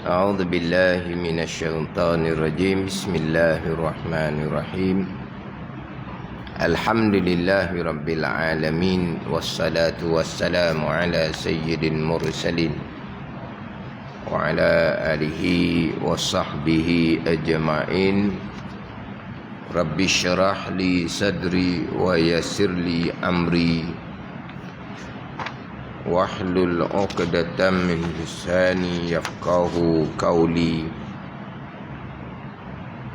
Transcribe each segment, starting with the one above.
أعوذ بالله من الشيطان الرجيم. بسم الله الرحمن الرحيم. الحمد لله رب العالمين، والصلاة والسلام على سيد المرسلين وعلى آله وصحبه أجمعين. رب اشرح لي صدري ويسر لي أمري واحلل عقدة من لساني يفقهوا قولي.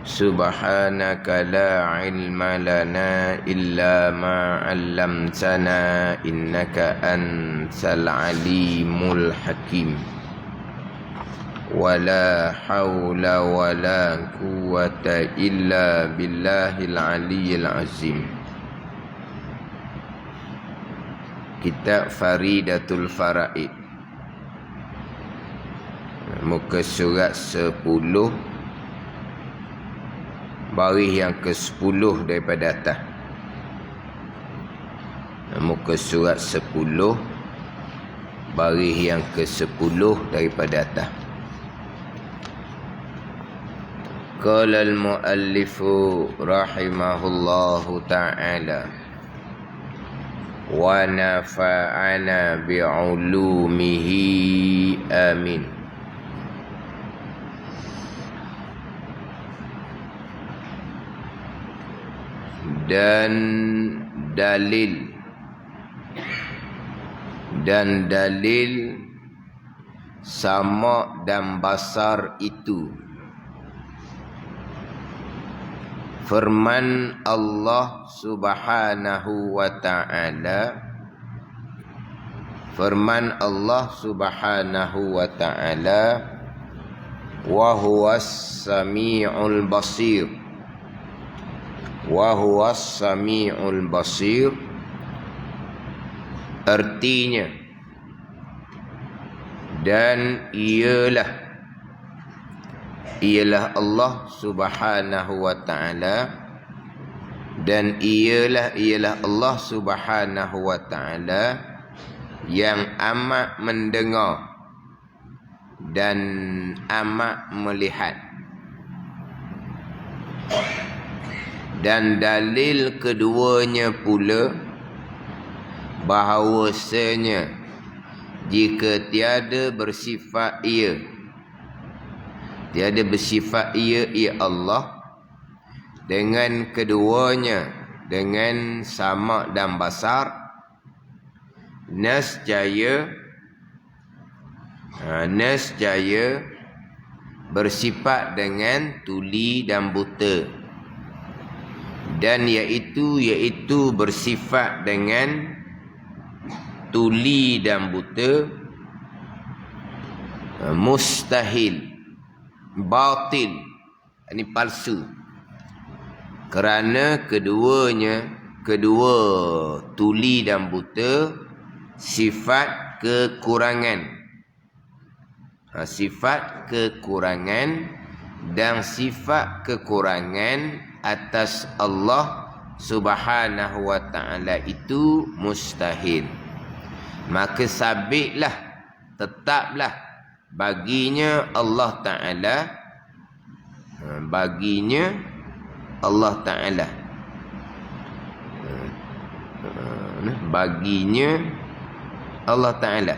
سبحانك لا علم لنا إلا ما علمتنا إنك أنت العليم الحكيم. ولا حول ولا قوة إلا بالله العلي العظيم. Kitab Faridatul Faraid, muka surat 10, baris yang ke-10 daripada atas. Muka surat 10, baris yang ke-10 daripada atas. Qala al-muallifu rahimahullahu ta'ala wa nafa'ana bi'ulumihi amin. Dan dalil sama dan basar itu firman Allah Subhanahu wa ta'ala. Firman Allah Subhanahu wa ta'ala, wa huwas sami'ul basir. Wa huwas sami'ul basir, artinya dan ialah Allah Subhanahu wa ta'ala, dan ialah Allah Subhanahu wa ta'ala yang amat mendengar dan amat melihat. Dan dalil keduanya pula bahawasanya jika tiada bersifat ia Allah dengan keduanya, dengan sama dan basar, nescaya bersifat dengan tuli dan buta, dan iaitu bersifat dengan tuli dan buta mustahil, batil, ini palsu, kerana kedua tuli dan buta sifat kekurangan, dan sifat kekurangan atas Allah Subhanahu wa ta'ala itu mustahil. Maka sabitlah, tetaplah baginya Allah Ta'ala, baginya Allah Ta'ala, baginya Allah Ta'ala.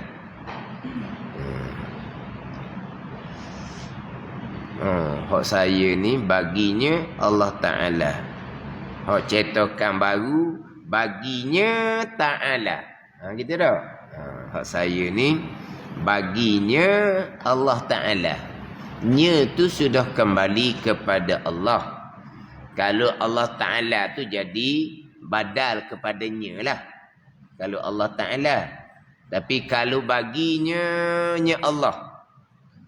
Hak saya ni baginya Allah Ta'ala. Hak cetakan baru baginya Ta'ala. Gitu dah. Hak saya ni baginya Allah Ta'ala. Nya tu sudah kembali kepada Allah. Kalau Allah Ta'ala tu jadi badal kepadanya lah, kalau Allah Ta'ala. Tapi kalau baginya nya Allah,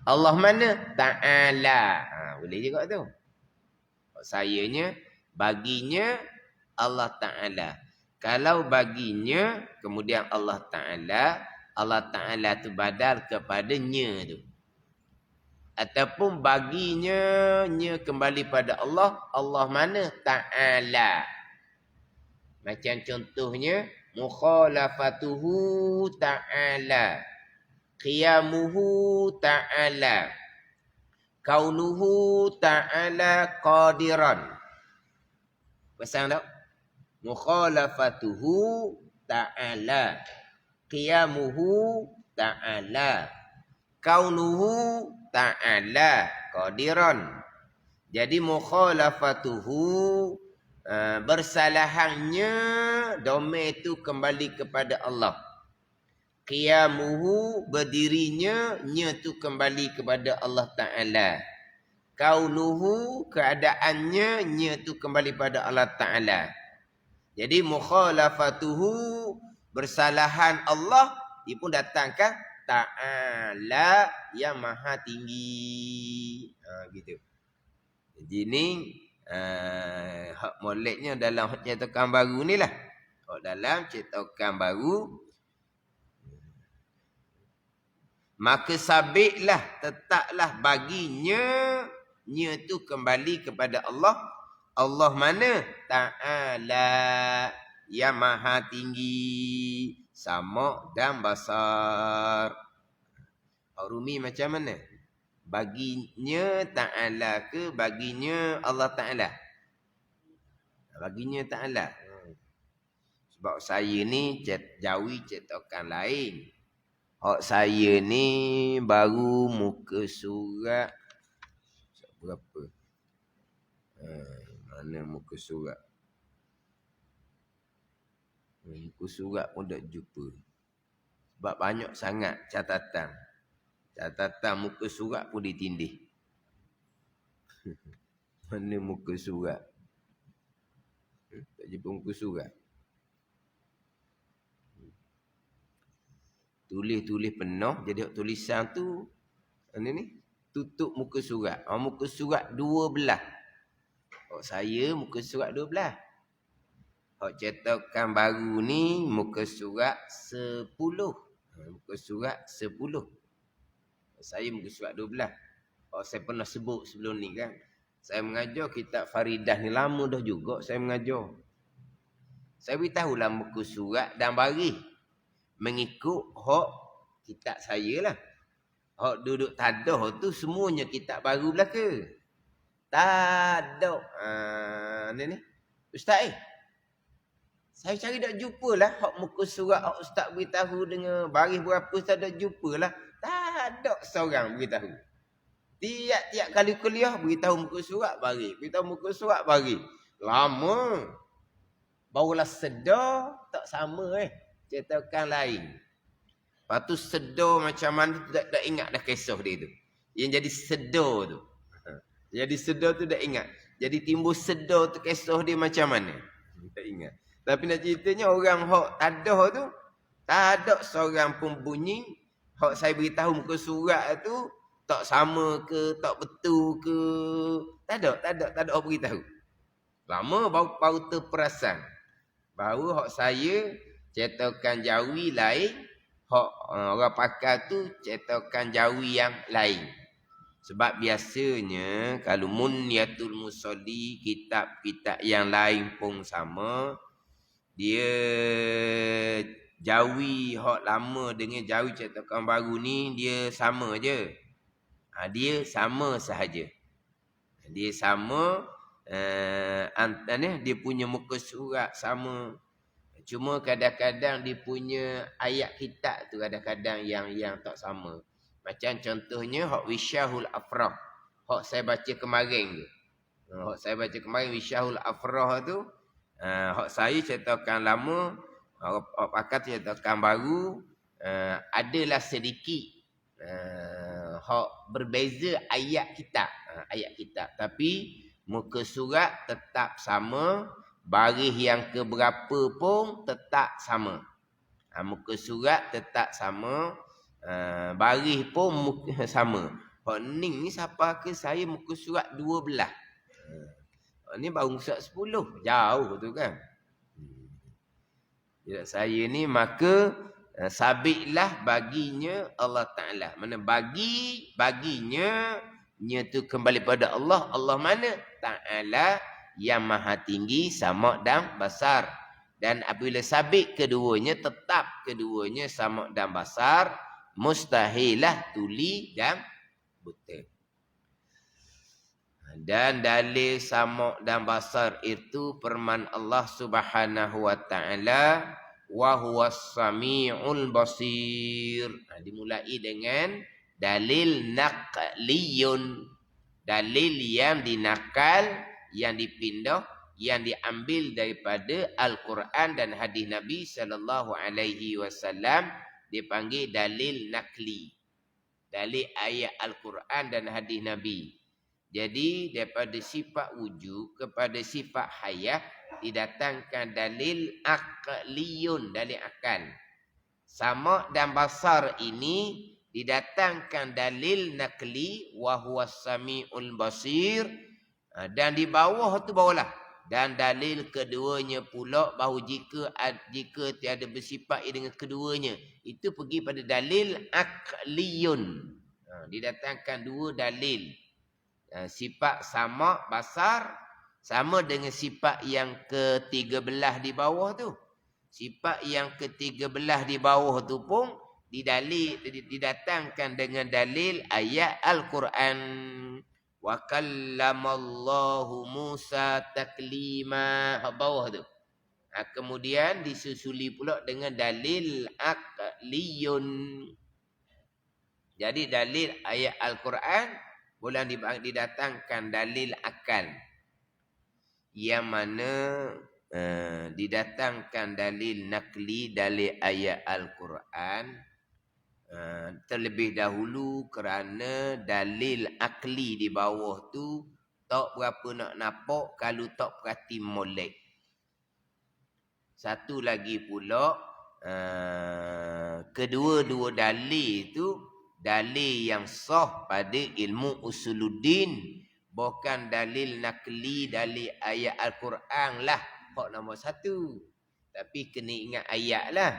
Allah mana? Ta'ala. Boleh juga tu. Sayanya baginya Allah Ta'ala. Kalau baginya kemudian Allah Ta'ala, Allah Ta'ala tu badal kepadanya tu. Ataupun baginya kembali pada Allah, Allah mana? Ta'ala. Macam contohnya mukhalafatuhu ta'ala, qiyamuhu ta'ala, Kaunuhu ta'ala qadiran. Pasang tak? Mukhalafatuhu ta'ala. Qiyamuhu ta'ala. Kaunuhu ta'ala qadiran. Jadi mukhalafatuhu, bersalahannya domain itu kembali kepada Allah. Qiyamuhu, berdirinya, nya tu kembali kepada Allah Ta'ala. Kaunuhu, keadaannya, nya tu kembali pada Allah Ta'ala. Jadi mukhalafatuhu, bersalahan Allah, dia pun datangkan Ta'ala yang maha tinggi. Gitu. Jadi ni hak moleknya dalam cetakan baru ni lah. Dalam cetakan baru, maka sabitlah, tetaplah baginya, nya tu kembali kepada Allah. Allah mana? Ta'ala, yang maha tinggi, sama dan basar. Rumi macam mana? Baginya Ta'ala ke baginya Allah Ta'ala? Baginya Ta'ala. Sebab saya ni jawi cetakan lain. Hak saya ni baru muka surat berapa? Mana muka surat? Muka surat pun tak jumpa. Sebab banyak sangat catatan. Catatan muka surat pun ditindih. Mana muka surat? Tak jumpa muka surat. Tulis-tulis penuh, jadi tulisan tu ni tutup muka surat. Muka surat 12. Saya muka surat 12. Cetakan baru ni muka surat 10. Muka surat 10. Saya muka surat 12. Saya pernah sebut sebelum ni kan. Saya mengajar kitab Faridah ni lama dah juga saya mengajar. Saya beritahulah muka surat dan baris. Mengikut hak kitab saya lah. Hak duduk tadah tu semuanya kitab baru belaka. Tadah. Ni. Ustaz saya cari tak jumpa lah. Hak muka surat hak ustaz beritahu dengan baris berapa ustaz tak jumpa lah. Tak ada seorang beritahu. Tiap-tiap kali kuliah beritahu muka surat baris. Beritahu muka surat baris. Lama. Barulah sedar tak sama cetakan lain. Lepas tu sedar macam mana tu tak ingat dah kisah dia tu. Yang jadi sedar tu. Jadi sedar tu dah ingat. Jadi timbul sedar tu kisah dia macam mana. Tak ingat. Tapi nak ceritanya orang hak tadah tu, tak ada seorang pun bunyi. Hak saya beritahu muka surat tu, tak sama ke, tak betul ke. Tak ada orang beritahu. Lama baru terperasan. Baru hak saya cetakan Jawi lain, hak orang pakar tu cetakan Jawi yang lain. Sebab biasanya kalau Munyatul Musalli, kitab-kitab yang lain pun sama, dia Jawi hak lama dengan Jawi cetakan baru ni dia sama je. Dia sama sahaja. Dia sama, dia punya muka surat sama. Cuma kadang-kadang dia punya ayat kitab tu kadang-kadang yang tak sama. Macam contohnya hak Wisyahul Afrah. Hak saya baca kemarin tu. Hak saya baca kemarin Wisyahul Afrah tu. Hak saya cetakan lama. Hak pakar cetakan baru. Adalah sedikit. Hak berbeza ayat kitab. Ayat kitab. Tapi muka surat tetap sama. Baris yang keberapa pun tetap sama. Muka surat tetap sama. Baris pun muka sama. Ning ni siapa ke saya muka surat 12. Ni baru surat 10. Jauh tu kan. Jadi saya ni maka sabitlah baginya Allah Ta'ala. Mana baginya nya tu kembali pada Allah. Allah mana? Ta'ala yang maha tinggi, sama dan basar. Dan apabila sabit keduanya, tetap keduanya sama dan basar, mustahilah tuli dan buta. Dan dalil sama' dan basar itu firman Allah Subhanahu wa taala, wa huwas samiul basir. Dimulai dengan dalil naqliyun, dalil yang dinakal, yang dipindah, yang diambil daripada Al-Quran dan hadis Nabi sallallahu alaihi wasallam, dipanggil dalil nakli. Dalil ayat Al-Quran dan hadis Nabi. Jadi daripada sifat wujud kepada sifat hayah didatangkan dalil aqliyun, dalil akal. Sama' dan basar ini didatangkan dalil nakli, wa huwas samiul basir. Dan di bawah tu bawalah, dan dalil keduanya pula bahawa jika tiada bersifat dengan keduanya, itu pergi pada dalil aqliyun. Didatangkan dua dalil. Sifat sama' basar sama dengan sifat yang ke-13 di bawah tu. Sifat yang ke-13 di bawah tu pun didatangkan dengan dalil ayat Al-Quran. Wa kallamallahu Musa taklima, bawah tu. Kemudian disusuli pula dengan dalil aqliyun. Jadi dalil ayat Al-Quran boleh didatangkan dalil akal, yang mana didatangkan dalil nakli, dalil ayat Al-Quran terlebih dahulu, kerana dalil akli di bawah tu tak berapa nak nampak kalau tak perhati molek. Satu lagi pula, kedua-dua dalil tu dalil yang sah pada ilmu usuluddin, bukan dalil nakli, dalil ayat Al-Quran lah hak nombor satu. Tapi kena ingat ayat lah.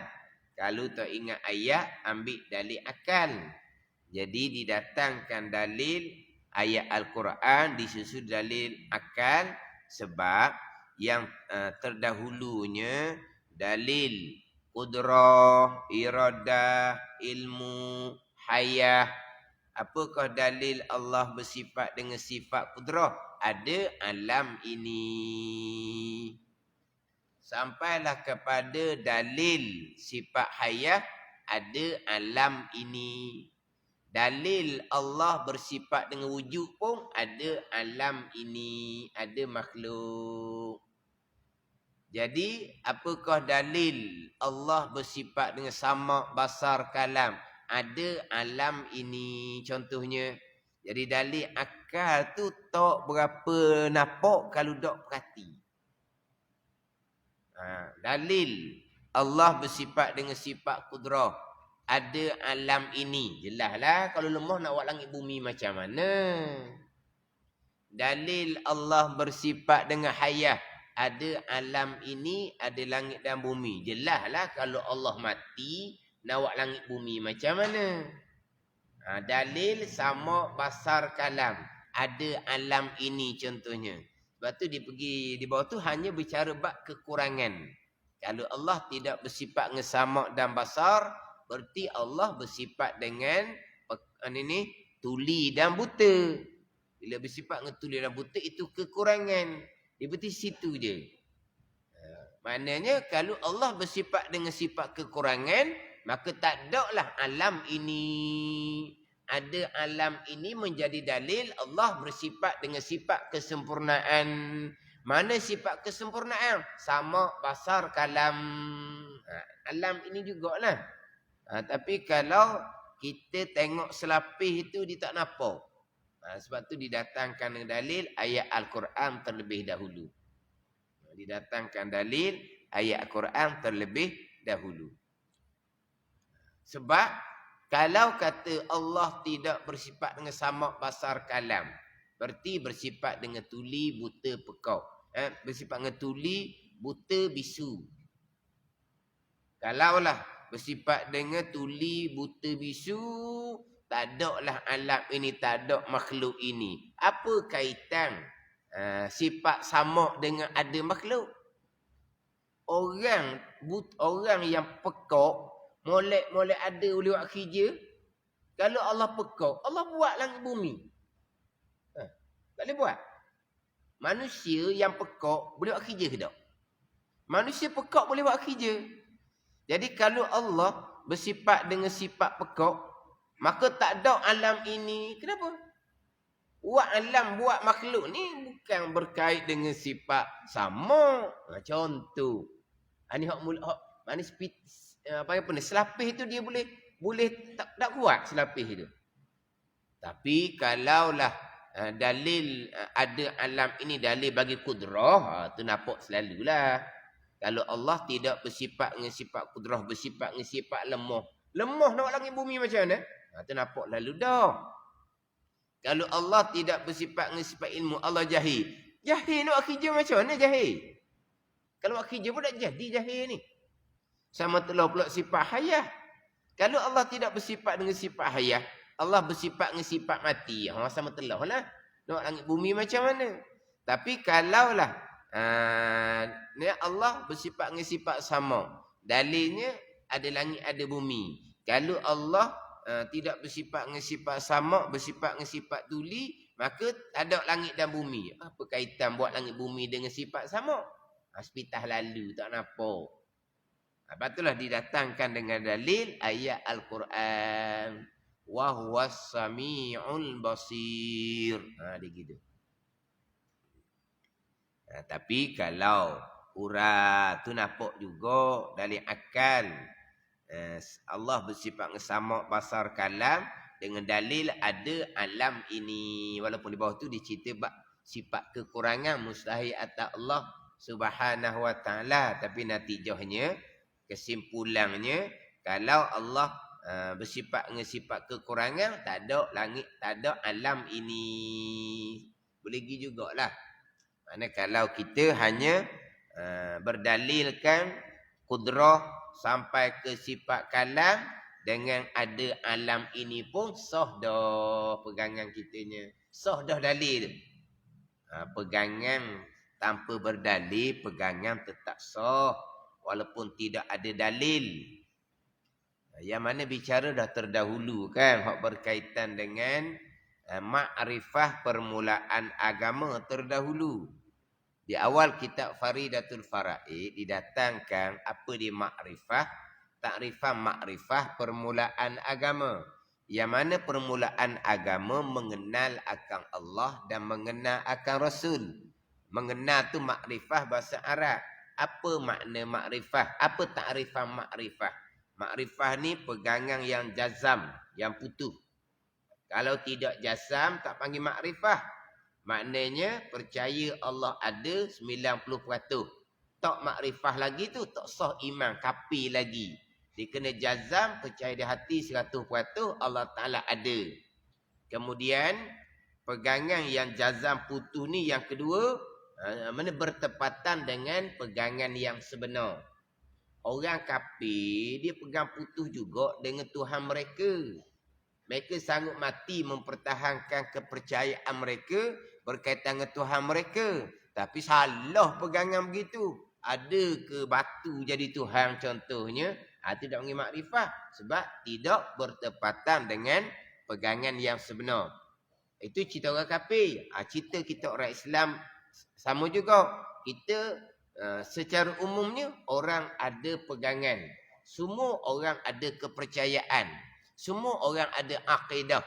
Kalau tak ingat ayat, ambil dalil akal. Jadi didatangkan dalil ayat Al-Quran disusul dalil akal, sebab yang terdahulunya dalil qudrah, iradah, ilmu, hayah. Apakah dalil Allah bersifat dengan sifat qudrah? Ada alam ini. Sampailah kepada dalil sifat hayah, ada alam ini. Dalil Allah bersifat dengan wujud pun ada alam ini, ada makhluk. Jadi apakah dalil Allah bersifat dengan sama', basar, kalam? Ada alam ini contohnya. Jadi dalil akal tu tak berapa nampak kalau dok perhati. Dalil Allah bersifat dengan sifat qudrah, ada alam ini. Jelaslah kalau lemah nak buat langit bumi macam mana. Dalil Allah bersifat dengan hayah, ada alam ini, ada langit dan bumi. Jelaslah kalau Allah mati nak buat langit bumi macam mana. Dalil sama' basar kalam, ada alam ini contohnya. Sebab tu dia pergi di bawah tu hanya bicara bab kekurangan. Kalau Allah tidak bersifat dengan sama' dan basar, berarti Allah bersifat dengan tuli dan buta. Bila bersifat dengan tuli dan buta itu kekurangan. Dia berarti situ je. Maknanya kalau Allah bersifat dengan sifat kekurangan, maka tak adaklah alam ini. Ada alam ini menjadi dalil Allah bersifat dengan sifat kesempurnaan. Mana sifat kesempurnaan? Sama', basar, kalam. Alam ini jugalah. Tapi kalau kita tengok selapis itu, dia tak nampak. Sebab tu didatangkan dalil ayat Al-Quran terlebih dahulu. Didatangkan dalil ayat Al-Quran terlebih dahulu. Sebab kalau kata Allah tidak bersifat dengan sama', basar, kalam, berarti bersifat dengan tuli, buta, pekau. Bersifat dengan tuli, buta, bisu. Kalaulah bersifat dengan tuli, buta, bisu, tak ada lah alam ini, tak ada makhluk ini. Apa kaitan sifat sama' dengan ada makhluk? Orang yang pekak, molek ada boleh buat kerja. Kalau Allah pekak, Allah buat langit bumi. Tak boleh buat. Manusia yang pekak boleh buat kerja ke tak? Manusia pekak boleh buat kerja. Jadi kalau Allah bersifat dengan sifat pekak, maka tak ada alam ini. Kenapa? Buat alam, buat makhluk ni bukan berkait dengan sifat sama. Contoh. Ini hak apa ni? Selapis tu dia boleh tak kuat selapis itu. Tapi kalaulah dalil ada alam ini dalil bagi kudrah, tu nampak selalulah. Kalau Allah tidak bersifat dengan sifat kudrah, bersifat dengan sifat lemah. Lemah nak langit bumi macam mana? Tu nampak lalu dah. Kalau Allah tidak bersifat dengan sifat ilmu, Allah jahil. Jahil nak kerja macam mana jahil? Kalau buat kerja pun tak jadi jahil ni. Sama telah pula sifat hayah. Kalau Allah tidak bersifat dengan sifat hayah, Allah bersifat dengan sifat mati. Sama telah lah. Nak langit bumi macam mana? Tapi kalaulah Allah bersifat dengan sifat sama. Dalilnya ada langit ada bumi. Kalau Allah tidak bersifat dengan sifat sama, bersifat dengan sifat tuli, maka ada langit dan bumi. Apa kaitan buat langit bumi dengan sifat sama? Hospital lalu tak nampak. Patutlah didatangkan dengan dalil ayat Al-Quran. Wa huwas sami'ul basir. Dia gitu. Tapi kalau urat tu nampak juga dari akal. Allah bersifat sama basar kalam dengan dalil ada alam ini. Walaupun di bawah tu dicerita sifat kekurangan mustahil atas Allah Subhanahu wa taala, tapi natijahnya kesimpulannya kalau Allah bersifat dengan sifat kekurangan, tak ada langit, tak ada alam ini. Boleh pergi jugalah. Mana kalau kita hanya berdalilkan kudrah sampai ke sifat kalam dengan ada alam ini pun sah dah pegangan kitanya. Sah dah dalil. Pegangan tanpa berdalil, pegangan tetap sah walaupun tidak ada dalil. Yang mana bicara dah terdahulu kan, hak berkaitan dengan makrifah permulaan agama terdahulu. Di awal kitab Faridatul Faraid didatangkan apa dia makrifah, takrifan makrifah permulaan agama. Yang mana permulaan agama mengenal akan Allah dan mengenal akan Rasul. Mengenal tu makrifah bahasa Arab. Apa makna makrifah? Apa takrifan makrifah? Makrifah ni pegangan yang jazam, yang putus. Kalau tidak jazam tak panggil makrifah. Maknanya percaya Allah ada 90%. Tak makrifah lagi tu tak sah iman, kafir lagi. Dia kena jazam, percaya di hati 100% Allah Ta'ala ada. Kemudian pegangan yang jazam putus ni yang kedua, mana bertepatan dengan pegangan yang sebenar. Orang kafir dia pegang putus juga dengan Tuhan mereka. Mereka sanggup mati mempertahankan kepercayaan mereka berkaitan dengan Tuhan mereka. Tapi salah pegangan begitu. Ada ke batu jadi Tuhan contohnya? Tidak panggil makrifah. Sebab tidak bertepatan dengan pegangan yang sebenar. Itu cerita orang kafir. Cerita kita orang Islam sama juga. Kita secara umumnya orang ada pegangan. Semua orang ada kepercayaan. Semua orang ada akidah.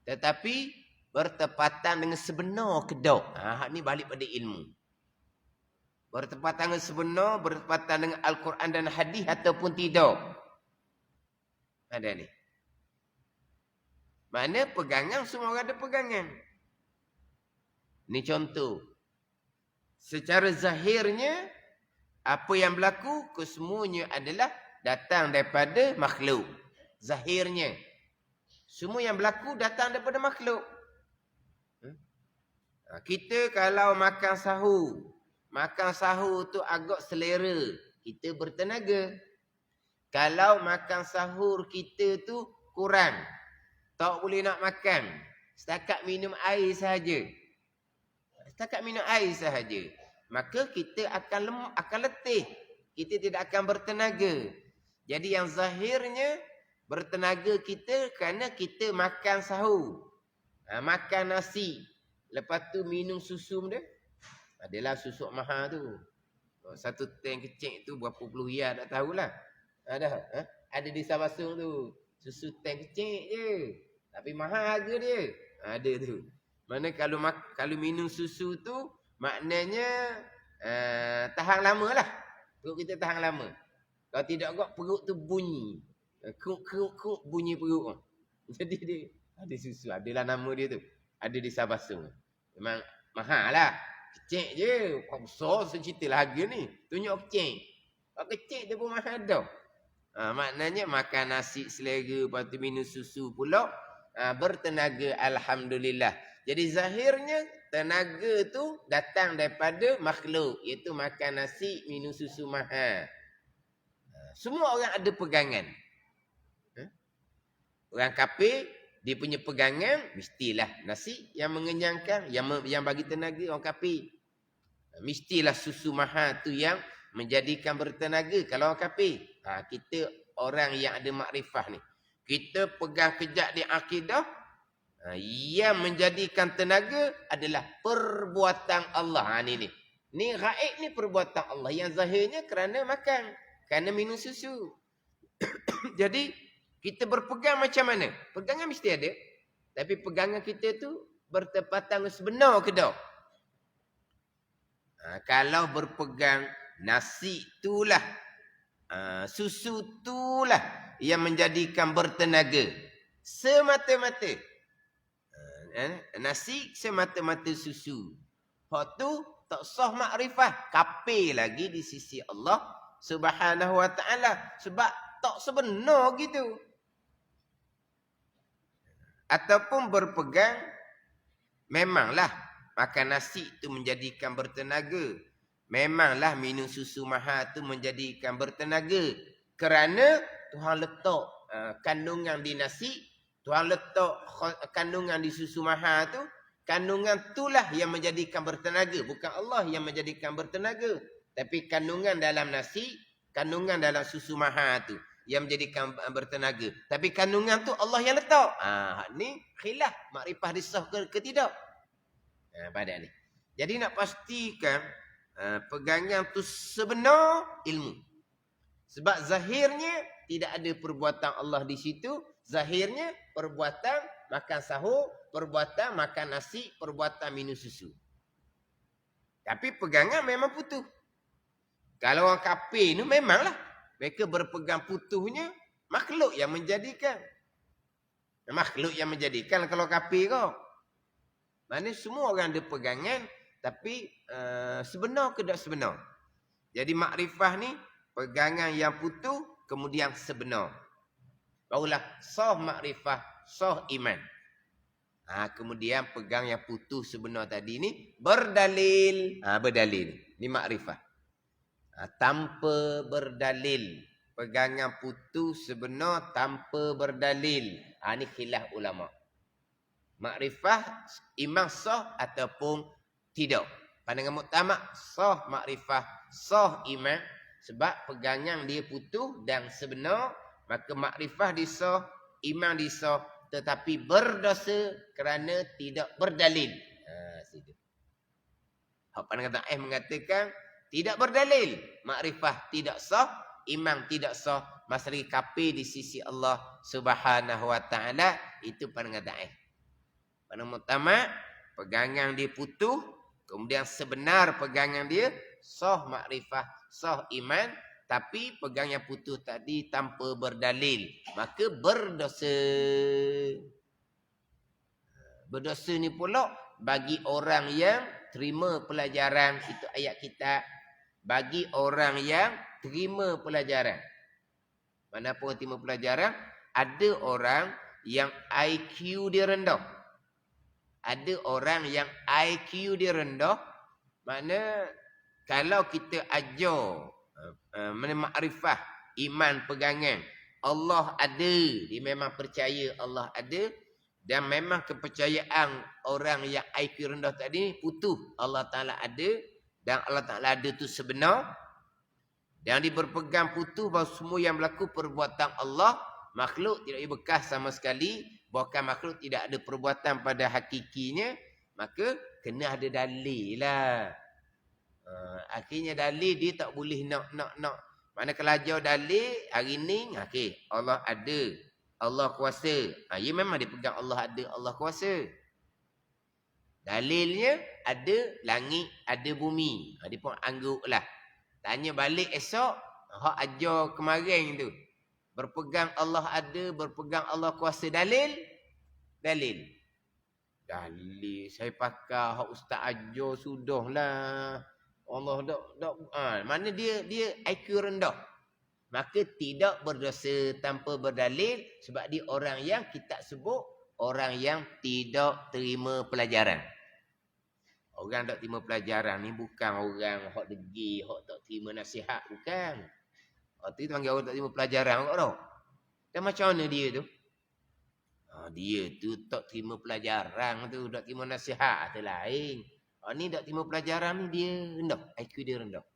Tetapi bertepatan dengan sebenar ke tak? Hak ni balik pada ilmu. Bertepatan dengan sebenar, bertepatan dengan Al-Quran dan hadis ataupun tidak. Ada ni. Mana pegangan, semua orang ada pegangan. Ni contoh. Secara zahirnya, apa yang berlaku, kesemuanya adalah datang daripada makhluk. Zahirnya. Semua yang berlaku datang daripada makhluk. Kita kalau makan sahur. Makan sahur tu agak selera. Kita bertenaga. Kalau makan sahur kita tu kurang. Tak boleh nak makan. Setakat minum air sahaja. Setakat minum air sahaja. Maka kita akan letih. Kita tidak akan bertenaga. Jadi yang zahirnya bertenaga kita kerana kita makan sahur. Makan nasi. Lepas tu minum susu dia. Adalah susuk mahal tu. Satu tank kecil tu berapa puluh riyal tak tahulah. Ada. Ada di Sabasung tu. Susu tank kecil je. Tapi mahal harga dia. Ada tu. Mana kalau minum susu tu maknanya tahan lama lah. Perut kita tahan lama. Kalau tidak kok perut tu bunyi. Kuk bunyi perut. Jadi dia ada susu. Adalah nama dia tu. Ada di Sabasung. Memang mahal lah. Kecil je. Kau besar secerita lah harga ni. Tunjuk kecil. Kalau kecil dia pun mahal dah. Maknanya makan nasi selera. Lepas tu minum susu pula. Bertenaga Alhamdulillah. Jadi zahirnya tenaga tu datang daripada makhluk. Iaitu makan nasi, minum susu mahal. Semua orang ada pegangan. Orang kafir, dia punya pegangan mestilah nasi yang mengenyangkan, yang bagi tenaga orang kafir. Mestilah susu mahal tu yang menjadikan bertenaga kalau orang kafir. Kita orang yang ada makrifah ni. Kita pegang kejap di akidah, yang menjadikan tenaga adalah perbuatan Allah. Ni gaib ni perbuatan Allah. Yang zahirnya kerana makan, kerana minum susu. Jadi kita berpegang macam mana? Pegangan mesti ada. Tapi pegangan kita tu bertepatan sebenar ke tak? Kalau berpegang nasi itulah, susu itulah yang menjadikan bertenaga. Semata-mata. Nasi semata-mata susu. Hak tu tak sah makrifah. Kafir lagi di sisi Allah Subhanahu wa ta'ala. Sebab tak sebenar gitu. Ataupun berpegang, memanglah makan nasi itu menjadikan bertenaga. Memanglah minum susu mahal itu menjadikan bertenaga. Kerana Tuhan letak kandungan di nasi, Tuhan letak kandungan di susu mahal tu, kandungan itulah yang menjadikan bertenaga. Bukan Allah yang menjadikan bertenaga. Tapi kandungan dalam nasi, kandungan dalam susu mahal tu yang menjadikan bertenaga. Tapi kandungan tu Allah yang letak. Ni khilaf makrifah disah ke tidak. Pada ni. Jadi nak pastikan pegangan tu sebenar ilmu. Sebab zahirnya tidak ada perbuatan Allah di situ. Zahirnya perbuatan makan sahur, perbuatan makan nasi, perbuatan minum susu. Tapi pegangan memang putus. Kalau orang kafir ni memanglah mereka berpegang putuhnya makhluk yang menjadikan. Makhluk yang menjadikan kalau kafir kau. Mana semua orang ada pegangan tapi sebenar ke tak sebenar. Jadi makrifah ni pegangan yang putus kemudian sebenar. Barulah sah makrifah, sah iman. Kemudian pegang yang putus sebenar tadi ni berdalil. Berdalil. Ni makrifah. Tanpa berdalil. Pegangan putus sebenar tanpa berdalil. Ni khilaf ulama. Makrifah iman sah ataupun tidak. Pandangan muktamad sah makrifah, sah iman. Sebab pegangan dia putus dan sebenar. Maka makrifah disah, iman disah. Tetapi berdosa kerana tidak berdalil. Situ. Pandangan ta'if mengatakan tidak berdalil. Makrifah tidak sah, iman tidak sah. Masalah kafir di sisi Allah Subhanahu wa ta'ala. Itu pandangan ta'if. Pandangan muktamad, pegangan dia putus. Kemudian sebenar pegangan dia sah makrifah, sah iman. Tapi pegangan putus tadi tanpa berdalil. Maka berdosa. Berdosa ni pula bagi orang yang terima pelajaran. Itu ayat kita. Bagi orang yang terima pelajaran. Mana pun terima pelajaran. Ada orang yang IQ dia rendah. Ada orang yang IQ dia rendah. Mana kalau kita ajar makrifah, iman, pegangan. Allah ada. Dia memang percaya Allah ada. Dan memang kepercayaan orang yang IQ rendah tadi putus. Allah Ta'ala ada. Dan Allah Ta'ala ada tu sebenar. Dan dia berpegang putus bahawa semua yang berlaku perbuatan Allah. Makhluk tidak bekas sama sekali. Bahkan makhluk tidak ada perbuatan pada hakikinya. Maka kena ada dalil lah. Akhirnya dalil dia tak boleh nak. Mana kelajar dalil hari ni, okey, Allah ada, Allah kuasa. Ya memang dia pegang Allah ada, Allah kuasa. Dalilnya ada langit, ada bumi. Dia pun anggaplah. Tanya balik esok, hak ajar kemarin tu. Berpegang Allah ada, berpegang Allah kuasa. Dalil. Saya pakai hak ustaz ajar sudahlah. Allah mana dia IQ rendah. Maka tidak berdosa tanpa berdalil sebab dia orang yang kita sebut orang yang tidak terima pelajaran. Orang tak terima pelajaran ni bukan orang hak degil, hak tak terima nasihat, bukan. Tu panggil orang tak terima pelajaran kok tau. Dan macam mana dia tu? Dia tu tak terima pelajaran tu, tak terima nasihat tu lain. Ni tak terima pelajaran ni dia rendah, IQ dia rendah.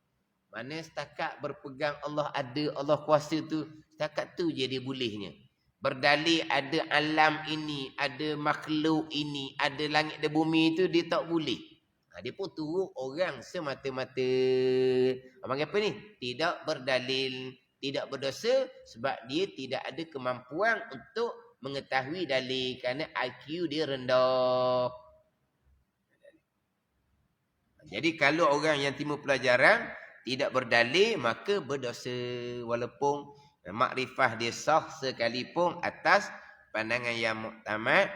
Mana setakat berpegang Allah ada, Allah kuasa tu, setakat tu je dia bolehnya. Berdalil ada alam ini, ada makhluk ini, ada langit dan bumi tu dia tak boleh. Dia pun turut orang semata-mata. Panggil apa ni? Tidak berdalil, tidak berdosa sebab dia tidak ada kemampuan untuk mengetahui dalil kerana IQ dia rendah. Jadi kalau orang yang terima pelajaran tidak berdalil maka berdosa walaupun makrifah dia sah sekalipun atas pandangan yang muktamad.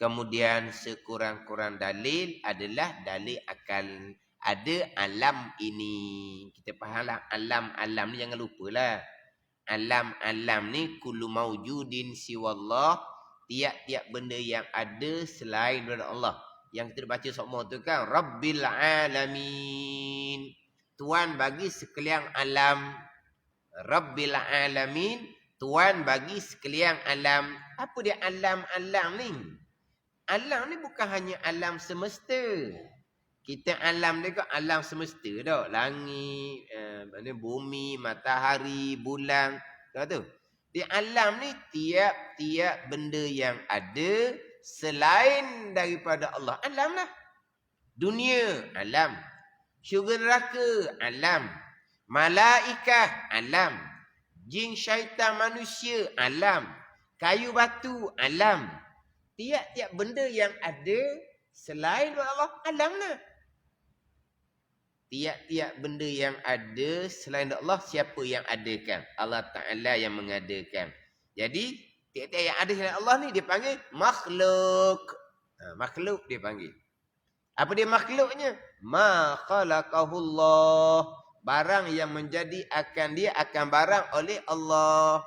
Kemudian sekurang-kurang dalil adalah dalil akal. Ada alam ini. Kita fahamlah alam-alam ni, jangan lupalah. Alam-alam ni kullu maujudin siwallah. Tiap-tiap benda yang ada selain daripada Allah. Yang kita baca semua tu kan. Rabbil alamin. Tuan bagi sekalian alam. Rabbil alamin. Tuan bagi sekalian alam. Apa dia alam-alam ni? Alam ni bukan hanya alam semesta. Kita alam dia kan alam semesta dah. Langit, bumi, matahari, bulan. Tahu tu? Di alam ni tiap-tiap benda yang ada selain daripada Allah. Alam lah. Dunia, alam. Syurga neraka, alam. Malaikah, alam. Jin, syaitan, manusia, alam. Kayu, batu, alam. Tiap-tiap benda yang ada selain Allah, alam lah. Tiap-tiap benda yang ada selain Allah, siapa yang adakan? Allah Ta'ala yang mengadakan. Jadi, tiap-tiap yang ada selain Allah ni dia panggil makhluk. Makhluk dia panggil. Apa dia makhluknya? Ma khalaqahullah. Barang yang menjadi akan dia akan barang oleh Allah.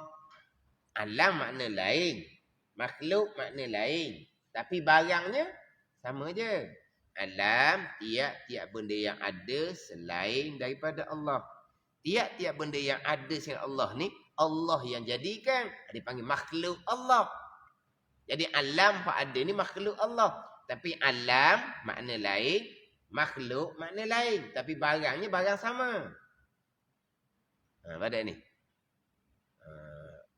Alam makna lain. Makhluk makna lain. Tapi barangnya sama je. Alam tiap-tiap benda yang ada selain daripada Allah. Tiap-tiap benda yang ada selain Allah ni, Allah yang jadikan. Dia panggil makhluk Allah. Jadi alam yang ada ni makhluk Allah. Tapi alam makna lain, makhluk makna lain. Tapi barangnya barang sama. Pada ni.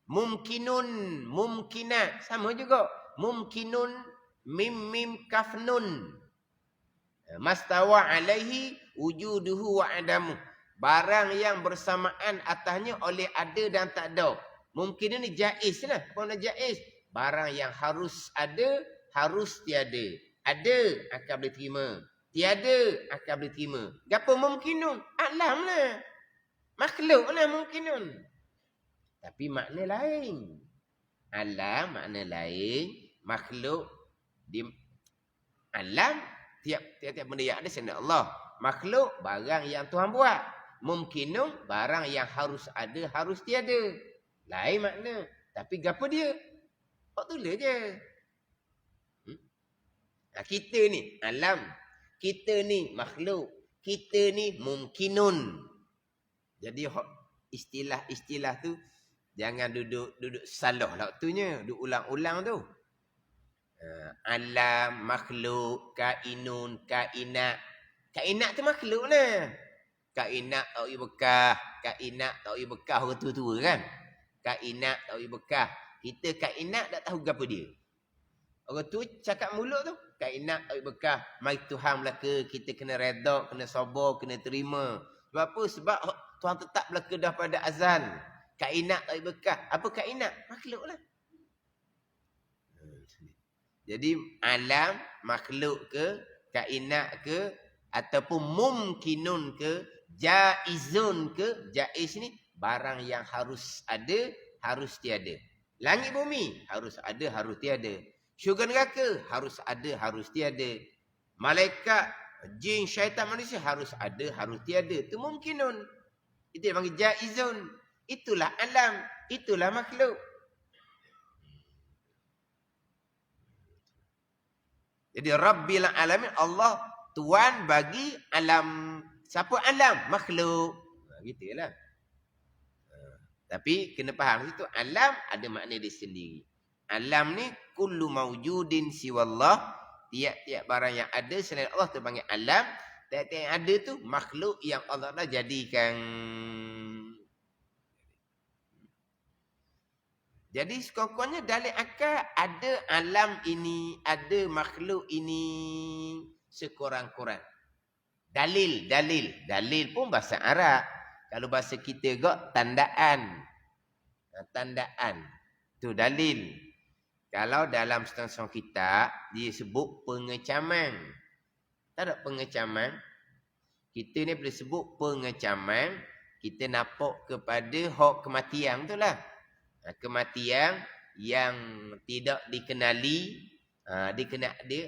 Mumkinun, mumkinat. Sama juga. Mumkinun, mim kafnun. Mastawa alaihi wujuduhu wa adamu. Barang yang bersamaan atasnya oleh ada dan tak ada. Mungkin ni jaiz lah. Bukan jaiz. Barang yang harus ada, harus tiada. Ada, akan boleh terima. Tiada, akan boleh terima. Gapa mumkinun? Alam lah. Makhluk lah mumkinun. Tapi makna lain. Alam makna lain. Makhluk. Alam, tiap-tiap benda yang ada selain Allah. Makhluk, barang yang Tuhan buat. Mumkinun, barang yang harus ada, harus tiada. Lain makna. Tapi gapa dia? Kok tulis je. Kita ni alam. Kita ni makhluk. Kita ni mumkinun. Jadi istilah-istilah tu jangan duduk salah lah waktunya. Duduk ulang-ulang tu. Alam, makhluk, kainun, kainat. Kainat tu makhluk lah. Kainat tak boleh bekah. Kainat tak boleh bekah orang tua-tua kan. Kainat tak boleh bekah. Kita kainat tak tahu apa dia. Orang tu cakap mulut tu. Kainat bekah. Mari Tuhan belaka. Kita kena redha, kena sabar, kena terima. Sebab apa? Sebab Tuhan tetap belaka dah pada azan. Kainat bekah. Apa kainat? Makhluk lah. Jadi alam, makhluk ke, kainat ke, ataupun mumkinun ke, jaizun ke. Jaiz ni barang yang harus ada, harus tiada. Langit bumi harus ada, harus tiada. Syurga neraka harus ada, harus tiada. Malaikat, jin, syaitan, manusia harus ada, harus tiada. Itu mumkinun. Itu yang panggil jaizun. Itulah alam, itulah makhluk. Jadi Rabbil alamin, Allah Tuhan bagi alam. Siapa alam? Makhluk. Gitulah. Tapi kena faham situ alam ada makna dia sendiri. Alam ni kullu mawjudin siwallah. Tiap-tiap barang yang ada selain Allah terpanggil alam. Tiap-tiap yang ada tu makhluk yang Allah dah jadikan. Jadi sekurang-kurangnya dalam akal ada alam ini, ada makhluk ini sekurang-kurang. Dalil pun bahasa Arab. Kalau bahasa kita gak tandaan. Tandaan. Tu dalil. Kalau dalam setengah kitab dia sebut pengecaman. Tak ada pengecaman. Kita ni boleh sebut pengecaman, kita nampak kepada hak kematian tu lah. Kematian yang tidak dikenali, dia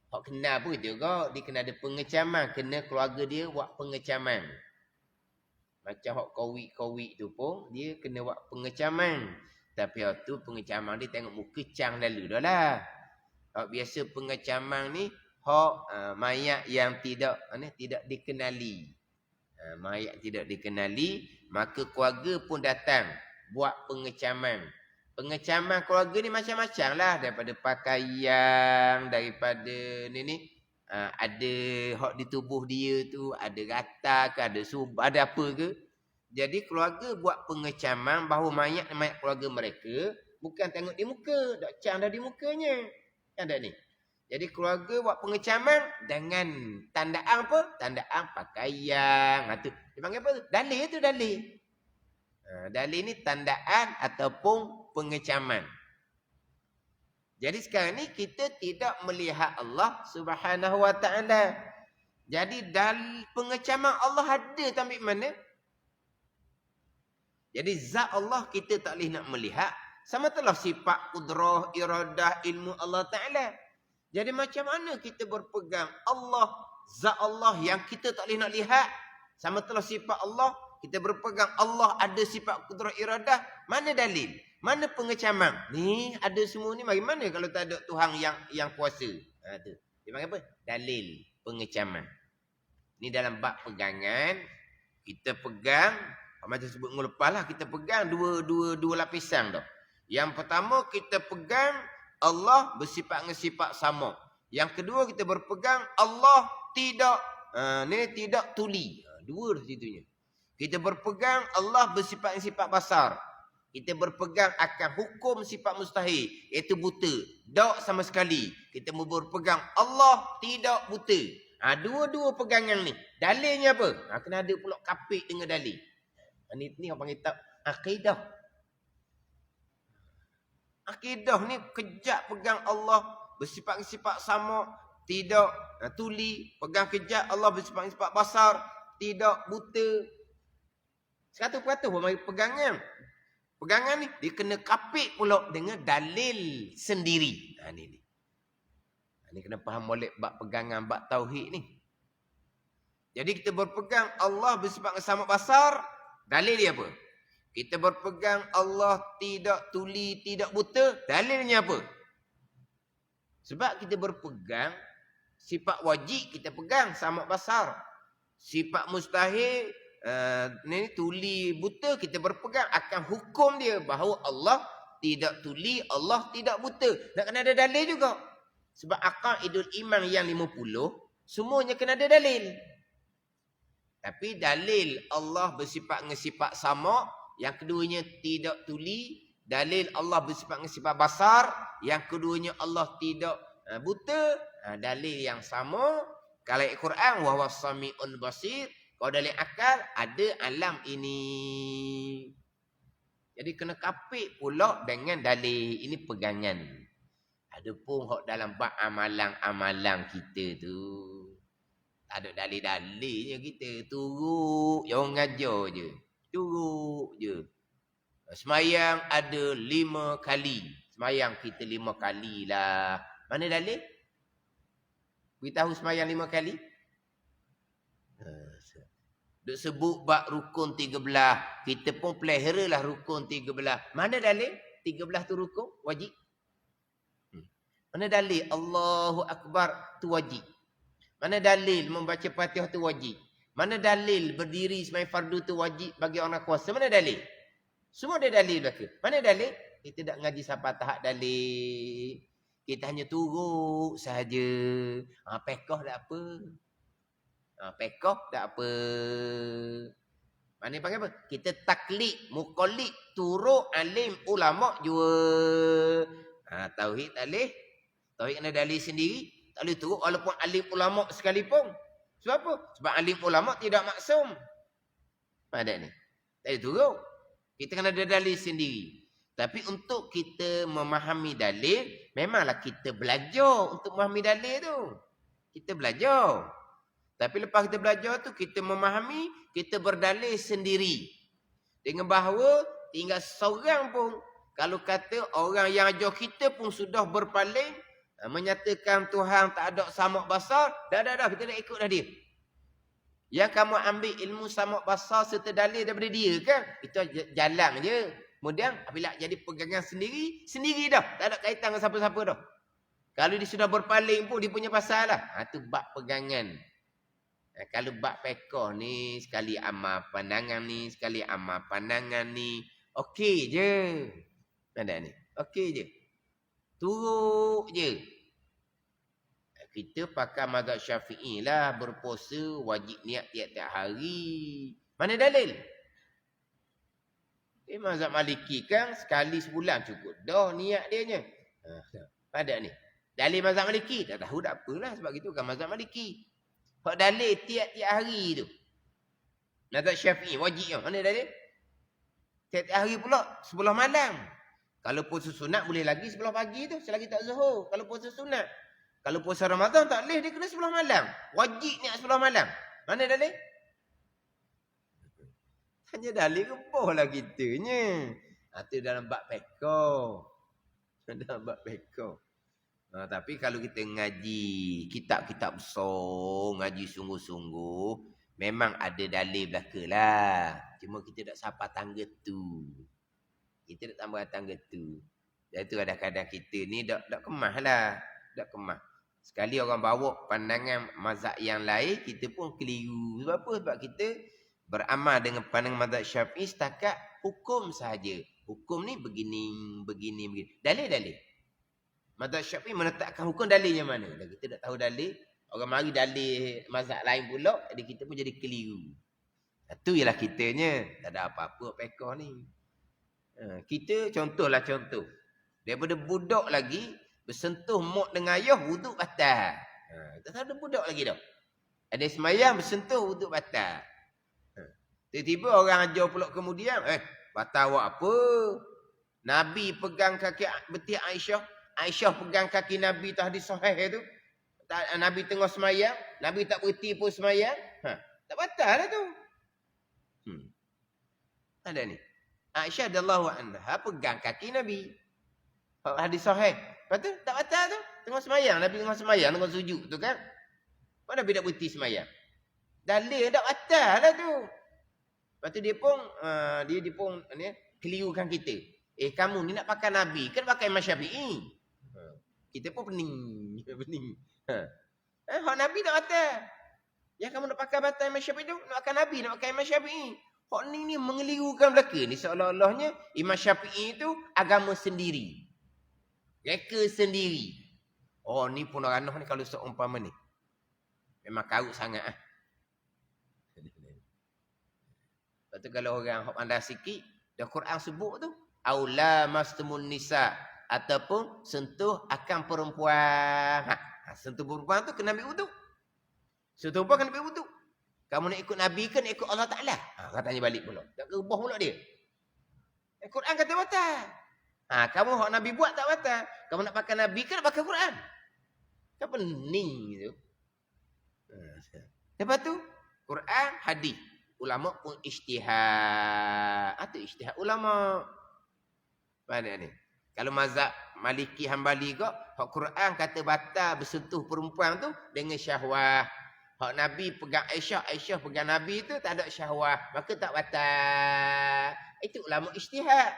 hak kenal pun juga, dia kena ada pengecaman, kena keluarga dia buat pengecaman. Macam hak kowik tu pun dia kena buat pengecaman. Tapi hak tu pengecaman dia tengok muka cang lalu dah lah. Hak biasa pengecaman ni hak mayat yang tidak dikenali. Mayat tidak dikenali, maka keluarga pun datang buat pengecaman. Pengecaman keluarga ni macam-macam lah. Daripada pakaian, daripada ada hak di tubuh dia tu, ada rata ke, ada ada apa ke. Jadi keluarga buat pengecaman bahawa mayat keluarga mereka bukan tengok di muka, dak cang dah di mukanya. Kan tak ni? Jadi keluarga buat pengecaman dengan tandaan apa? Tandaan pakaian. Dia panggil apa tu? Dalil tu dalil. Dalil ni tandaan ataupun pengecaman. Jadi sekarang ni kita tidak melihat Allah Subhanahu Wa Taala. Jadi pengecaman Allah ada tapi mana? Jadi zat Allah kita tak boleh nak melihat. Sama telah sifat kudrah, iradah, ilmu Allah Ta'ala. Jadi macam mana kita berpegang Allah, zat Allah yang kita tak boleh nak lihat. Sama telah sifat Allah, kita berpegang Allah ada sifat kudrah, iradah. Mana dalil? Mana pengecaman? Ni ada semua ni bagaimana kalau tak ada Tuhan yang kuasa? Tu. Dia panggil apa? Dalil pengecaman. Ni dalam bab pegangan, kita pegang, macam sebut minggu lepas lah, kita pegang dua lapisan dah. Yang pertama kita pegang Allah bersifat dengan sifat sama. Yang kedua kita berpegang Allah tidak tidak tuli. Dua dah situnya. Kita berpegang Allah bersifat dengan sifat basar. Kita berpegang akan hukum sifat mustahil, iaitu buta. Tak sama sekali. Kita berpegang Allah tidak buta. Dua-dua pegangan ni. Dalilnya apa? Kena ada pula kapit dengan dalil. Ni orang panggil akidah. Akidah ni kejap pegang Allah bersifat sama, tidak tuli, pegang kejap Allah bersifat basar, tidak buta. 100% bagi pegangan. Pegangan ni dia kena kapit pula dengan dalil sendiri. Ni kena faham molek bab pegangan, bab tauhid ni. Jadi kita berpegang Allah bersifat sama basar, dalil dia apa? Kita berpegang Allah tidak tuli, tidak buta. Dalilnya apa? Sebab kita berpegang, sifat wajib kita pegang sama basar. Sifat mustahil, tuli, buta, kita berpegang akan hukum dia bahawa Allah tidak tuli, Allah tidak buta. Nak kena ada dalil juga. Sebab aqaidul iman yang 50, semuanya kena ada dalil. Tapi dalil Allah bersifat dengan sifat sama, yang keduanya tidak tuli, Dalil Allah bersifat dengan sifat basar. Yang keduanya Allah tidak buta. Dalil yang sama. Kalau Al-Quran, wahuwa sami'un basir. Kalau dalil akal, ada alam ini. Jadi kena kapit pula dengan dalil. Ini pegangan. Ada pun hak dalam bab amalan-amalan kita tu. Tak ada dalil-dalilnya kita. Turut. Jangan ngajar je. Turut je. Semayang ada 5 kali. Semayang kita 5 kali lah. Mana dalil? Beritahu semayang 5 kali. Duk sebut bab rukun 13. Kita pun pelihara lah rukun 13. Mana dalil? 13 tu rukun wajib. Mana dalil Allahu Akbar tu wajib? Mana dalil membaca Fatihah tu wajib? Mana dalil berdiri semayang fardu tu wajib bagi orang kuasa? Mana dalil? Semua ada dalil belaka. Mana dalil? Kita tak ngaji sampai tahap dalil. Kita hanya turut sahaja. Pekoh tak apa. Pekoh tak apa. Mana panggil apa? Kita taklid, muqallid, turut alim ulama jua. Tauhid tak boleh. Tauhid kena dalil sendiri. Tak boleh turut walaupun alim ulama sekalipun. Sebab apa? Sebab alim ulama tidak maksum. Ada ni. Tak boleh turut. Kita kena ada dalil sendiri. Tapi untuk kita memahami dalil, memanglah kita belajar untuk memahami dalil tu. Kita belajar. Tapi lepas kita belajar tu, kita memahami, kita berdalil sendiri. Dengan bahawa tinggal seorang pun, kalau kata orang yang ajar kita pun sudah berpaling, menyatakan Tuhan tak ada samak basar, dah, kita dah ikut dah dia. Yang kamu ambil ilmu samak basar serta dalil daripada dia kan? Itu jalan je. Kemudian apabila jadi pegangan sendiri, sendiri dah. Tak ada kaitan dengan siapa-siapa dah. Kalau dia sudah berpaling pun dia punya pasal lah. Itu bab pegangan. Kalau bab pekoh ni, sekali amal pandangan ni, sekali amal pandangan ni. Okey je. Ada ni. Okey je. Turut je. Kita pakai mazhab Syafi'i lah. Berpuasa wajib niat tiap-tiap hari. Mana dalil? Mazhab Maliki kan sekali sebulan cukup. Dah niat dia nya. Pada ni. Dalil mazhab Maliki. Tak tahu tak apalah. Sebab itu kan mazhab Maliki. Hak dalil tiap-tiap hari tu. Mazhab Syafi'i wajib. Mana dalil? Tiap-tiap hari pula. Sebelah malam. Kalau puasa sunat boleh lagi sebelah pagi tu. Selagi tak zuhur. Kalau puasa sunat. Kalau puasa Ramadan tak boleh, dia kena sebelah malam. Wajib niat sebelah malam. Mana dalil? Hanya dalil keboh lah kitanya. Itu dalam bab pekoh. Dalam bab pekoh. Tapi kalau kita ngaji kitab-kitab besar, ngaji sungguh-sungguh, memang ada dalil belaka lah. Cuma kita tak sapa tangga tu. Kita tak tambah tangga tu. Jadi tu kadang-kadang kita ni tak kemah lah. Tak kemah. Sekali orang bawa pandangan mazhab yang lain, kita pun keliru. Sebab apa? Sebab kita beramal dengan pandangan mazhab Syafi'i setakat hukum sahaja. Hukum ni begini. Dalil. Mazhab Syafi'i menetapkan hukum dalilnya mana? Dan kita tak tahu dalil. Orang mari dalil mazhab lain pula, jadi kita pun jadi keliru. Itu ialah kitanya. Tak ada apa-apa pekoh ni. Kita contoh. Daripada budak lagi, bersentuh mak dengan ayah, wuduk batal. Tak ada budak lagi dah. Ada semayang, bersentuh, wuduk batal. Tiba-tiba orang ajar pula kemudian, batal awak apa? Nabi pegang kaki betik Aisyah. Aisyah pegang kaki Nabi tu hadis sahih tu. Nabi tengah semayang, Nabi tak berhenti pun semayang. Tak batal lah tu. Ada ni. Aisyah radhiyallahu anha pegang kaki Nabi. Hadis sahih. Lepas tu, tak batal tu. Tengah semayang. Nabi tengah semayang. Tengah sujud tu kan. Mana Nabi tak berhenti semayang. Dalil tak batal lah tu. Lepas tu dia pun kelirukan kita. Kamu ni nak pakai Nabi. Kan pakai Imam Syafi'i. Kita pun pening. Hak Nabi tak batal. Yang kamu nak pakai batal Imam Syafi'i tu. Nak pakai Nabi. Nak pakai Imam Syafi'i. Hak ni mengelirukan belaka ni. Seolah-olahnya Imam Syafi'i tu agama sendiri. Reka sendiri. Oh ni pun orang ni kalau seumpama ni. Memang karut sangat. Lepas tu kalau orang hok pandai sikit, dah Quran sebut tu. Au lamastumun nisa. Ataupun sentuh akan perempuan. Sentuh perempuan tu kena ambil wuduk. Sentuh perempuan kena ambil wuduk. Kamu nak ikut Nabi ke nak ikut Allah Ta'ala? Katanya balik pula. Tak berubah pula dia. Quran kata batal. Kamu hak Nabi buat tak batal. Kamu nak pakai Nabi ke nak pakai Quran? Kan pening tu. Lepas tu, Quran, hadis. Ulama pun ijtihad. Itu ijtihad ulama. Mana ni? Kalau mazhab Maliki Hambali kok, hak Quran kata batal bersentuh perempuan tu dengan syahwah. Hak Nabi pegang Aisyah, Aisyah pegang Nabi tu tak ada syahwah, maka tak batal. Itu ulama ijtihad.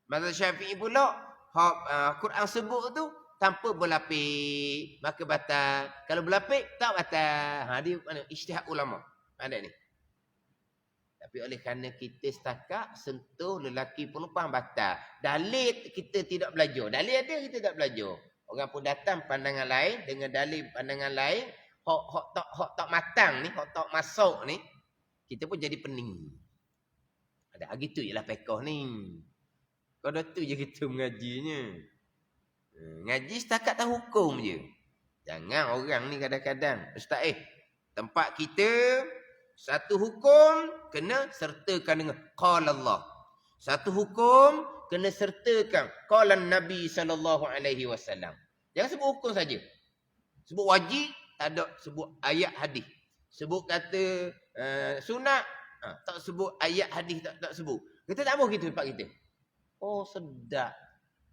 Mazhab Syafi'i pula, hak Quran sebut tu tanpa berlapis, maka batal. Kalau berlapis tak batal. Dia mana ijtihad ulama. Ada ni. Tapi oleh kerana kita setakat sentuh lelaki perempuan batal. Dalil kita tidak belajar. Dalil ada kita tak belajar. Orang pun datang pandangan lain dengan dalil pandangan lain. Hak tak matang ni, hak tak masuk ni, kita pun jadi pening. Ada gitu jelah fiqh ni. Kalau tu je kita mengajinya. Ngaji setakat tahu hukum je. Jangan orang ni kadang-kadang, ustaz tempat kita satu hukum kena sertakan dengan qala Allah. Satu hukum kena sertakan qala Nabi sallallahu alaihi wasallam. Jangan sebut hukum saja. Sebut wajib tak ada, sebut ayat hadis. Sebut kata sunat, tak sebut ayat hadis, tak sebut. Kita tak mau gitu tempat kita. Oh sedap.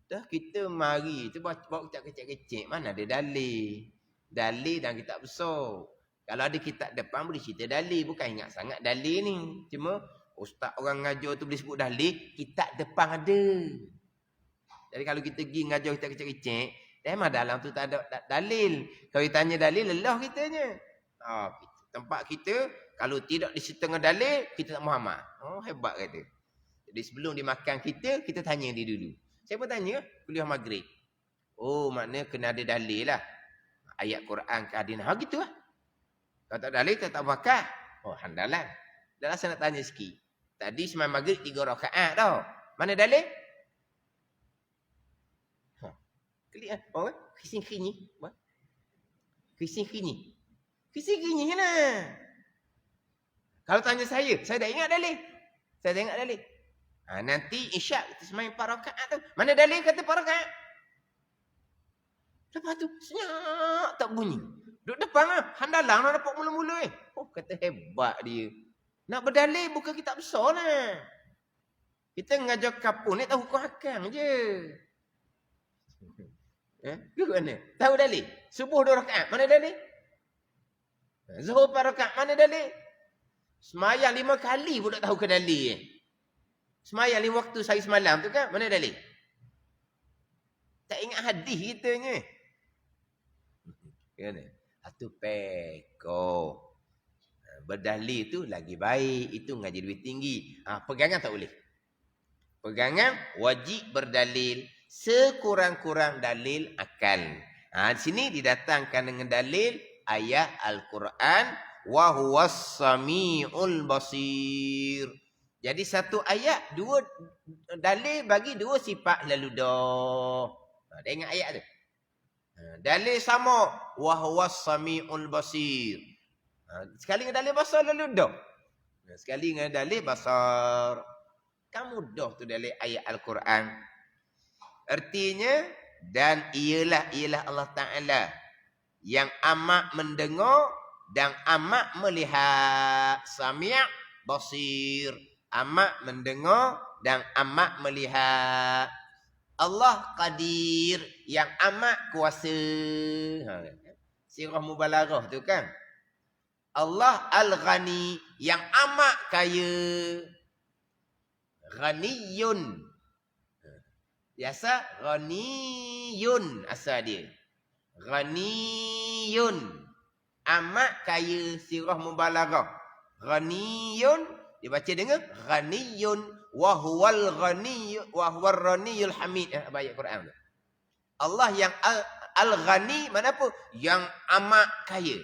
Dah kita mari tu bawa kitab kecil-kecil, mana ada dalil. Dalil dan kitab besar. Kalau ada kitab depan boleh cerita dalil, bukan ingat sangat dalil ni. Cuma ustaz orang ngajar tu boleh sebut dalil, kitab depan ada. Jadi kalau kita pergi ngajar kitab kecil-kecil, memang dalam tu tak ada dalil. Kalau ditanya dalil, lelah kitanya. Tempat kita, kalau tidak disertai dengan dalil, kita tak Muhammad. Hebat kata. Jadi sebelum dia makan kita tanya dia dulu. Saya pun tanya, kuliah maghrib. Maknanya kena ada dalil lah. Ayat Quran ke hadis. Gitu lah. Kalau tak dalil, tak bakal. Handalan. Dah saya nak tanya sikit. Tadi sembahyang maghrib 3 rakaat tau. Mana dalil? Klik lah. Kising-kinyi. Kising-kinyi. Kising-kinyi lah. Kalau tanya saya dah ingat dalil. Saya dah ingat dalil. Nanti isyak kita sembahyang 4 rakaat tu. Mana dalil kata 4 rakaat? Lepas tu senyap tak bunyi. Duduk depan lah. Handalang nak dapat mula-mula kata hebat dia. Nak berdalil bukan kitab besar lah. Kita ngajar kapun ni tahu hukum hakam je. Ke mana? Tahu dalil? Subuh 2 rakaat. Mana dalil? Zuhur 4 rakaat. Mana dalil? Semayang 5 kali pun tak tahu ke dalil. Semayang 5 waktu sehari semalam tu kan? Mana dalil? Tak ingat hadis kitanya. Kan? Itu peko. Berdalil tu lagi baik. Itu ngaji lebih tinggi. Pegangan tak boleh. Pegangan wajib berdalil. Sekurang-kurang dalil akal. Di sini didatangkan dengan dalil ayat Al-Quran. Wa huwas sami'ul basir. Jadi satu ayat, 2 dalil bagi 2 sifat lalu dah. Dah ingat ayat tu? Dalil sama. Wa huwas sami'ul basir. Sekali dengan dalil basar lalu dah. Sekali dengan dalil basar. Kamu dah tu dalil ayat Al-Quran. Artinya, dan ialah Allah Ta'ala yang amat mendengar dan amat melihat. Sami' basir. Amat mendengar dan amat melihat. Allah Qadir yang amat kuasa. Sirah mubalaghah tu kan. Allah Al-Ghani yang amat kaya. Ghaniyun. Biasa ghaniyun asal dia. Ghaniyun. Amat kaya, sirah mubalaghah. Ghaniyun dibaca dengan ghaniyun wa huwal ghani wa huwar ghaniyul hamid. Ayat Quran. Allah yang al-ghani mana apa? Yang amat kaya.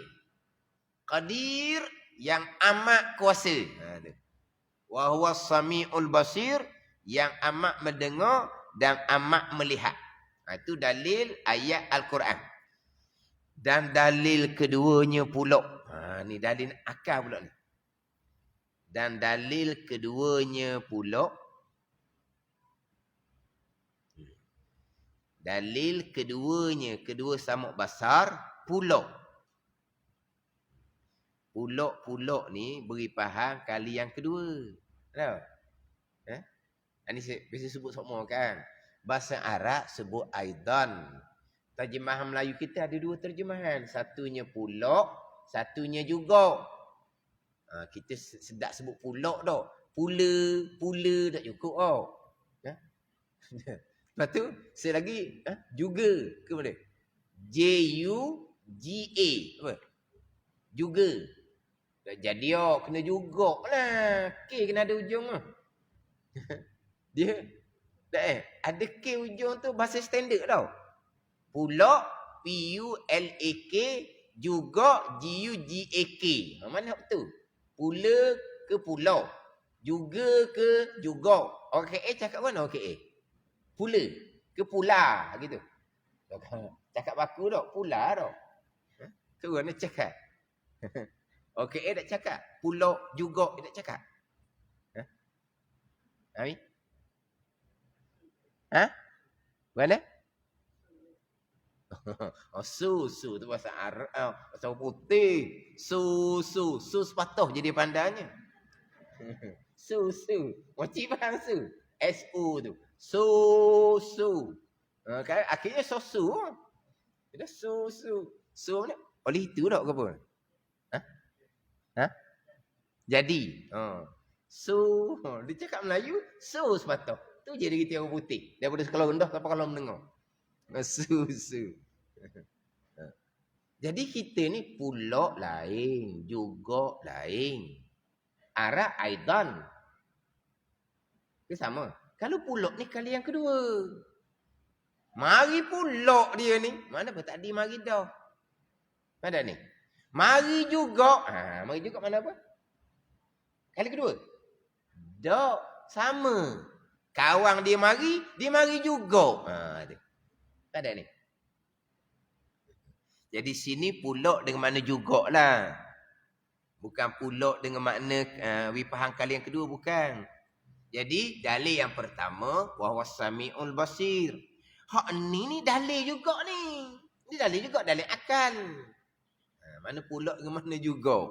Qadir yang amat kuasa. Wa huwas samiul basir yang amat mendengar dan amat melihat. Itu dalil ayat Al-Quran. Dan dalil keduanya pula. Ni dalil akal pula ni. Dan dalil keduanya pula. Dalil keduanya, kedua samak basar, pulak. Pulak-pulak ni beri faham kali yang kedua. Tahu? Ini saya biasa sebut semua kan. Bahasa Arab sebut aidan. Terjemahan Melayu kita ada dua terjemahan. Satunya pulak, satunya juga. Kita sedap sebut pulak dah. Pula tak cukup tau. Lepas tu, saya lagi juga ke mana? J-U-G-A. Apa? Juga. Tak jadi kena juga lah. K kena ada ujung lah. Dia tak ada K ujung tu bahasa standard tau. Pulak, P-U-L-A-K, juga G-U-G-A-K. Mana betul? Pula ke pulau. Juga ke juga. Orang KA cakap mana orang KA? Pula ke pula gitu. Cakap baku tak? Pula tak? Tu mana cakap? Okey, tak cakap. Pulau juga tak cakap. Ami? Mana? Susu tu bahasa Arab. Bahasa putih. Susu sepatah jadi pandanya. Susu. Moci faham su. S-U tu. Susu. Kan akhirnya susu. Kita susu. Su ni oleh itu tak ke apa? Jadi. Dia cakap Melayu, sepatah. Tu jadi kita orang putih. Daripada sekolah rendah sampai kalau mendengar. Susu. Jadi kita ni pulak lain, juga lain. Arab aidan. Itu sama. Kalau pulak ni kali yang kedua. Mari pulak dia ni. Mana apa tadi mari dah. Mana ni? Mari juga. Mari juga mana apa? Kali kedua. Dak sama. Kawang dia mari juga. Tak ada ni. Jadi sini pulak dengan makna jugalah. Bukan pulak dengan makna wipahang kali yang kedua, bukan. Jadi dalil yang pertama wahwa samiul basir. Hak ni dalil juga ni. Ni dalil juga, dalil akal. Mana pulak dengan makna juga.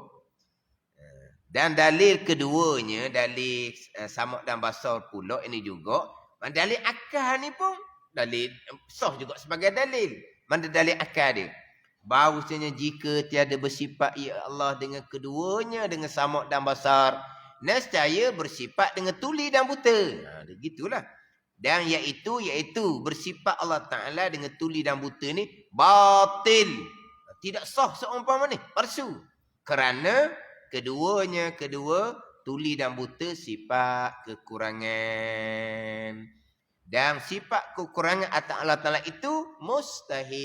Dan dalil keduanya, dalil samak dan basar pulak ini juga. Dalil akal ni pun dalil sah juga sebagai dalil. Mana dalil akal dia? Bahawasanya jika tiada bersifat ya Allah dengan keduanya, dengan samak dan basar, nescaya bersifat dengan tuli dan buta. Begitulah. Dan iaitu bersifat Allah Ta'ala dengan tuli dan buta ni batil. Tidak sah seumpama ni, palsu. Kerana kedua tuli dan buta sifat kekurangan. Dan sifat kekurangan atas Allah Ta'ala itu mustahil.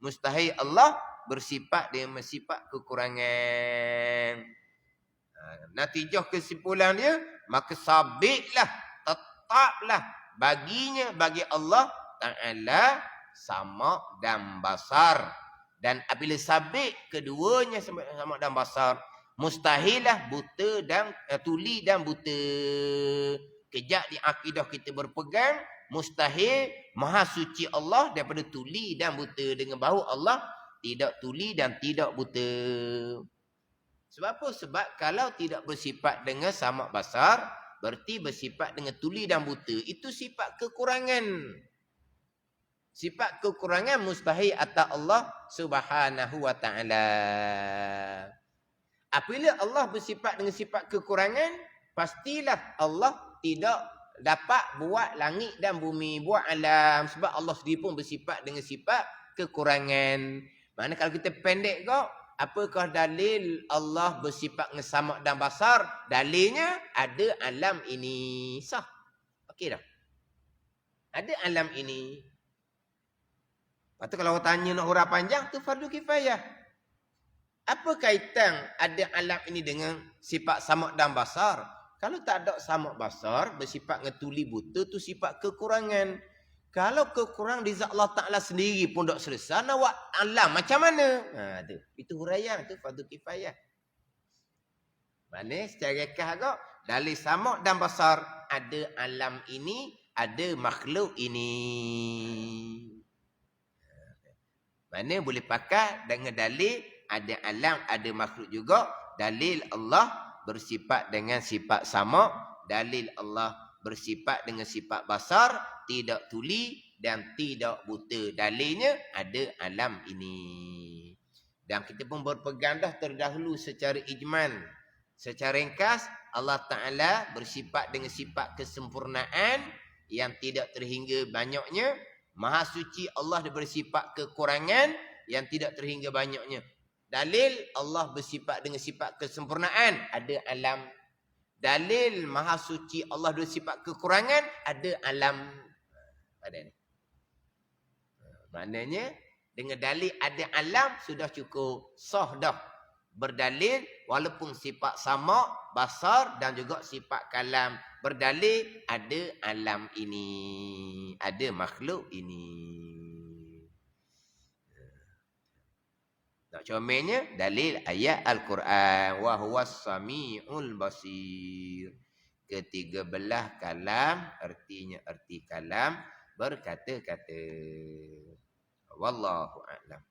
Mustahil Allah bersifat dengan sifat kekurangan. Natijah kesimpulan dia, maka sabitlah, tetaplah bagi Allah Ta'ala samak dan basar. Dan apabila sabit keduanya samak dan basar, mustahillah buta dan tuli dan buta. Kejap di akidah kita berpegang, mustahil maha suci Allah daripada tuli dan buta. Dengan bahawa Allah tidak tuli dan tidak buta. Sebab apa? Sebab kalau tidak bersifat dengan samak basar, berarti bersifat dengan tuli dan buta. Itu sifat kekurangan. Sifat kekurangan mustahil atas Allah Subhanahu wa ta'ala. Apabila Allah bersifat dengan sifat kekurangan, pastilah Allah tidak dapat buat langit dan bumi, buat alam. Sebab Allah sendiri pun bersifat dengan sifat kekurangan. Mana kalau kita pendek kau, apakah dalil Allah bersifat dengan samak dan basar? Dalilnya ada alam ini. Sah. Okey dah. Ada alam ini. Lepas tu kalau orang tanya nak hurah panjang, tu fardu kifayah. Apa kaitan ada alam ini dengan sifat samak dan basar? Kalau tak ada sama basar, bersifat ngetuli buta, tu sifat kekurangan. Kalau kekurangan di zat Allah Ta'ala sendiri pun tak selesai, nak buat alam macam mana? Tu. Itu huraian, tu fardu kifayah. Mana secara kah agak, dalil sama dan basar, ada alam ini, ada makhluk ini. Mana boleh pakai dengan dalil, ada alam, ada makhluk juga. Dalil Allah bersifat dengan sifat sama. Dalil Allah bersifat dengan sifat basar, tidak tuli dan tidak buta. Dalilnya ada alam ini. Dan kita pun berpegang dah terdahulu secara ijman. Secara ringkas, Allah Ta'ala bersifat dengan sifat kesempurnaan yang tidak terhingga banyaknya. Maha suci Allah bersifat kekurangan yang tidak terhingga banyaknya. Dalil Allah bersifat dengan sifat kesempurnaan, ada alam. Dalil maha suci Allah bersifat kekurangan, ada alam. Ada ni. Maknanya dengan dalil ada alam sudah cukup sah dah. Berdalil walaupun sifat sama, basar dan juga sifat kalam. Berdalil ada alam ini, ada makhluk ini. Nak comelnya dalil ayat Al-Quran. Wa huwas sami'ul basir. Ketiga belah kalam, artinya erti kalam berkata-kata. Wallahu a'lam.